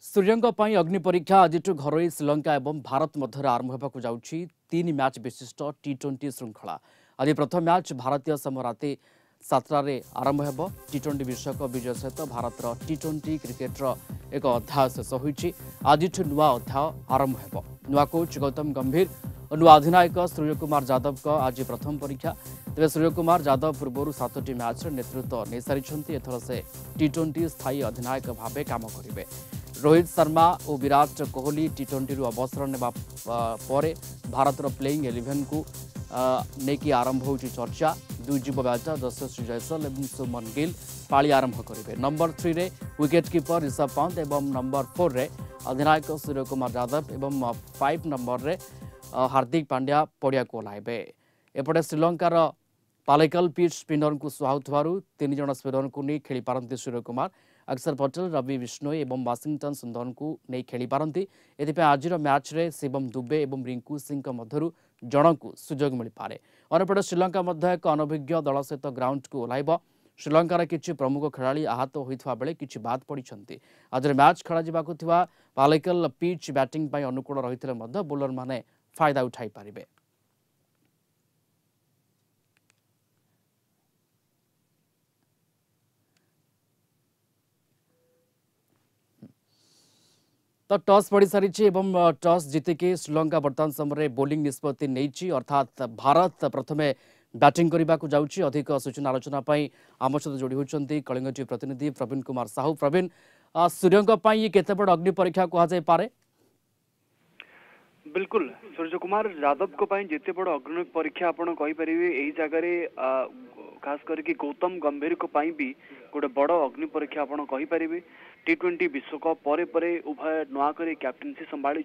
सूर्यଙ୍କ ପାଇଁ ଅଗ୍ନି ପରୀକ୍ଷା ଆଜିଠୁ ଘରୋଇ ଶ୍ରୀଲଙ୍କା ଏବଂ ଭାରତ ମଧ୍ୟରେ ଆରମ୍ଭ ହେବାକୁ ଯାଉଛି 3 ମ୍ୟାଚ୍ ବିଶିଷ୍ଟ ଟି20 ଶୃଙ୍ଖଳା। ଆଜି ପ୍ରଥମ ମ୍ୟାଚ୍ ଭାରତୀୟ ସମୟ ରାତି 7ଟାରେ ଆରମ୍ଭ ହେବ। ଟି20 ବିଶ୍ୱକପ ବିଜୟ ସହିତ ଭାରତର ଟି20 କ୍ରିକେଟର ଏକ ଅଧ୍ୟାୟ ଶେଷ ହୋଇଛି। ଆଜିଠୁ ନୂଆ ଅଧ୍ୟାୟ ଆରମ୍ଭ ହେବ। ନୂଆ କୋଚ୍ ଗୌତମ ଗମ୍ଭୀର ଓ ନୂଆ ଅଧିନାୟକ ସୂର୍ଯ୍ୟକୁମାର ଯାଦବଙ୍କ ଆଜି ପ୍ରଥମ ପରୀକ୍ଷା। ତେବେ ସୂର୍ଯ୍ୟକୁମାର ଯାଦବ ପୂର୍ବରୁ 7ଟି ମ୍ୟାଚ୍ର ନେତୃତ୍ୱ ନେଇସାରିଛନ୍ତି। ଏଥର ସେ ଟି20 ସ୍ଥାୟୀ ଅଧିନାୟକ ଭାବେ କାମ କରିବେ। रोहित शर्मा और विराट कोहली टी20 रु अवसर नेबा परे भारतर प्लेइंग 11 को नेकी आरंभ हो चर्चा। दुई युव बैटर यशस्वी जयसवाल और सुमन गिल पाली आरंभ करेंगे। नंबर 3 रे विकेट कीपर ऋषभ पंत और नंबर 4 रे अधिनायक सूर्यकुमार यादव और 5 नंबर रे हार्दिक पांड्या पड़िया को ओह्लाइबे। एपटे श्रीलंकार पालेकल पिच स्पिनर को सुहाउथारू 3 जन स्पिनर को नहीं खेली पारती सूर्यकुमार। अक्षर पटेल, रवि बिश्नोई और वाशिंगटन सुंदर को नहीं खेली पारती। एथिपाई आजिर मैच रे शिवम दुबे और रिंकू सिंह मध्यरु जन को सुजोग मिल पारे। अन्यपटे श्रीलंका मध्य एक अनभिज्ञ दल सहित ग्राउंड को ओह्लाइब। श्रीलंकार किछि प्रमुख खेलाड़ी आहत होइथवा बेले किछि बाद पड़िछन्ति। आज मैच खेला जिबाकु थिबा पालेकल पिच बैटिंग पई अनुकूल रहिथिले मध्य बोलर माने फायदा उठाई पारिबे। तो टॉस पड़ सारी टॉस जीतिकी श्रीलंका बर्तमान समय बोलिंग निष्पत्ति नहीं, अर्थात भारत प्रथमे बैटिंग करने को जाऊँगी। अधिक सूचना आलोचना आम सहित जोड़ी होती कलिंग टीवी प्रतिनिधि प्रवीण कुमार साहू। प्रवीण, सूर्यों ये केते बड़ अग्नि परीक्षा कहुई पारे? बिल्कुल सूर्य कुमार यादव को जिते बड़ अग्नि परीक्षा आपड़ कहींपर यही जगह खास करके गौतम गंभीर को भी गोटे बड़ अग्नि परीक्षा आपड़ कहींपर। टी20 विश्वकप परे परे उभय नुआ कर कैप्टेनसी संभाली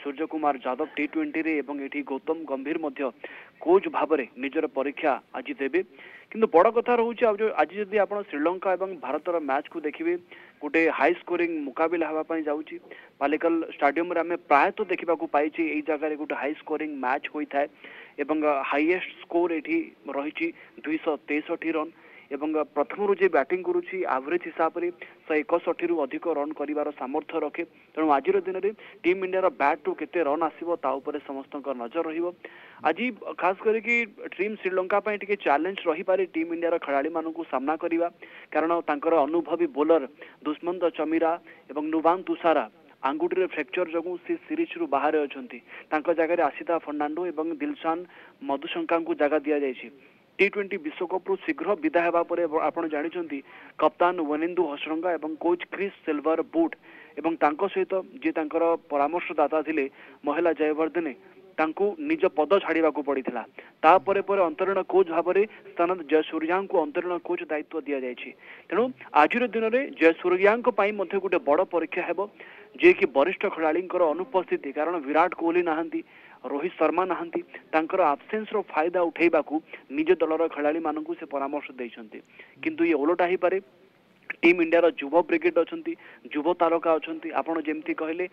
सूर्य कुमार यादव टी20 रे एवं एठी गौतम गंभीर मध्य कोच भाव में निजर परीक्षा आज देवे। किंतु बड़ कथा रोचे आज जदि आप श्रीलंका और भारतर मैच को देखिए गोटे हाई स्कोरिंग मुकाबला हाँपाई जाऊँगी। पालेकल स्टाडियम रे आम प्रायतः देखा पाई यही जगह गोटे हाई स्कोरिंग मैच होता है एवं हाईएस्ट स्कोर ये रही 263 रन एवं प्रथम रू जे बैटिंग करुच्ची एवरेज हिसाब से 161 रु अधिक रन कर सामर्थ्य रखे। तेणु आज दिन में टीम इंडिया बैट रु केते रन आसो समस्त नजर रही। आज खास करके टीम श्रीलंका टी चैलेंज रही पारे टीम इंडिया खेलाड़ी मानू सामना करने, कारण तांकर अनुभवी बोलर दुष्मंत चमीरा एवं नुवान तुषारा आंगुठी फ्रैक्चर जो सी सीरीज रु बाहर अच्छा जगह आशिता फर्नांडो एवं दिलशान मधुशंका को जगह दि जाए। टी20 विश्वकप रु शीघ्र विदा हेबा परे आपण जानिछंती कप्तान वनिंदु हसरंगा एवं कोच क्रिस सिल्वर बूट एवं तांको सहित जे तांकर परामर्शदाता थिले महिला जयवर्धने तांको निज पद छाड़ीबा को पड़िथिला। ता परे परे अंतरीण कोच भाव में स्थान जयसूर्या को अंतरीण कोच दायित्व दि जायछि। तेणु आजिर दिन में जयसूर्या गोटे बड़ परीक्षा हेबो जे कि वरिष्ठ खेलाड़ी अनुपस्थिति, कारण विराट कोहली नहांती, रोहित शर्मा नहांती, तांकर आब्सेंस रो फायदा उठेबा को निज दलर खेलाड़ी मानकु से परामर्श देइछंती। किंतु ये ओलटा ही पारे टीम इंडिया युव ब्रिगेड अच्छा युव तारका अच्छा आपड़ जमी कहले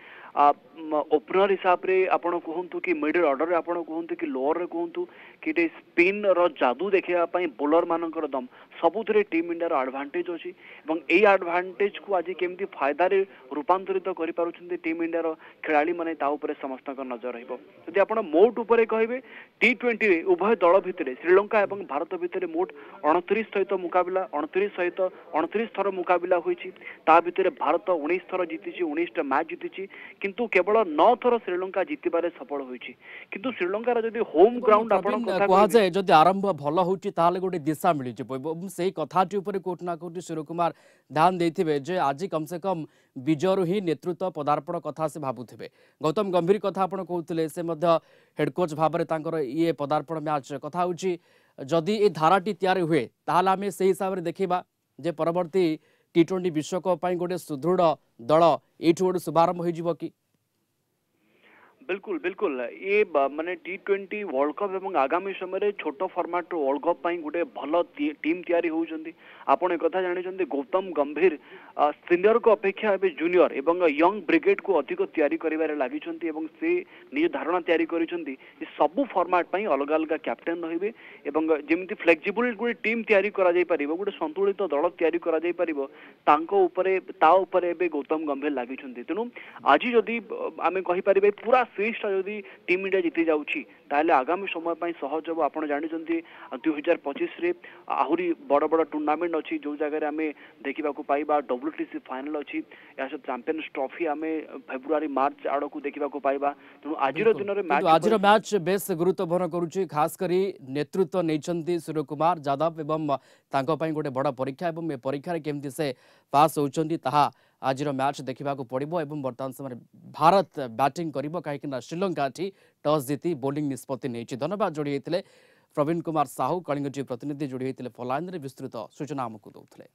ओपनर हिसाब से आपड़ कहतु कि मिडिल ऑर्डर में आपड़ कहतु कि लोअर रे कहतु कि स्पिन रो जादू देखापी बोलर मानकर दम सबुथ टीम इंडिया एडभांटेज अच्छी। यही एडभांटेज को आज केमती फायदा रूपांतरित कर टीम इंडिया खेलाड़ी मैंने समस्त नजर रही। आप मोट उपर कहे टी20 उभय दल भितर श्रीलंका और भारत भितर मोट 29 सहित मुकाबला 29 थर मुकाबला होईची। ता भितर भारत 19 थर जीती, 19टा मैच जीती, किंतु केवल 9 थर श्रीलंका जीतबारे सफल होईची। किंतु श्रीलंकार जदि होम ग्राउंड आपण कथा कहुए जदि आरंभ भल होची ताले गोटे दिशा मिली जिवो सेही कथाटी ऊपर कोटना कोटी सूर्यकुमार ध्यान देथिबे जे आज कम से कम विजयरु ही नेतृत्व पदार्पण कथा से भाबुथिबे। गौतम गंभीर कथा आपण कहउतले से मध्य हेड कोच भाबरे तांकर ये पदार्पण मैच कथा होची। जदि ए धाराटी तैयारी हुए ताहाले आमे सेही हिसाब रे देखिबा जे परवर्ती टी20 विश्वकप गोटे सुदृढ़ दल ये शुभारंभ हो? बिल्कुल बिल्कुल ये माने T20 वर्ल्ड कप एवं आगामी समय छोट फॉर्मेट वर्ल्ड कप पई गुटे भल टीम तैयारी होउचंदी आपण एक कथा जानिचंदी गौतम गंभीर सीनियर को अपेक्षा एबे जूनियर एवं यंग ब्रिगेड को अधिक तैयारी करिवारे लागिचंती एवं से निज धारणा तैयारी करिचंती ये सब फॉर्मेट पई अलग अलग कैप्टेन रहिबे एवं जेमिति फ्लेक्सिबल गुटे टीम तैयारी करा जाई परिबो गुटे संतुलित दल तैयारी करा जाई परिबो तांको ऊपरे ता ऊपरे एबे गौतम गंभीर लागिचंती तेनु आज जदी आमे कहि परिबे पूरा सीरीजटा जदि टीम इंडिया जीति जाउछि ताले आगामी समय पई सहज हो आपण जानिचंती 2025 रे आहुरी बड़ बड़ टूर्नामेंट अछि जो जगह रे आमे देखिबा को पाइबा WTC फाइनल अछि या सब चैंपियंस ट्रॉफी आमे फेब्रुआरी मार्च आड़ को देखिबा को पाइबा तेनु आजिर दिन रे मैच आजिर मैच बेस गुरुत्वपूर्ण करूछि खास करी नेतृत्व नैचंती सूर्य कुमार यादव एवं तांको पई गोटे बड़ परीक्षा एवं ए परीक्षा रे केमति से पास होउचंती ताहा आजिर मैच देखा पड़ो एवं बर्तमान समय भारत बैटिंग करिबो कहीं श्रीलंका टॉस जीति बोलिंग निष्पत्ति नहीं। धन्यवाद जोड़ी होते प्रवीण कुमार साहू कलिंग टीवी प्रतिनिधि जोड़ी होते फलाइन विस्तृत सूचना आमको दौले।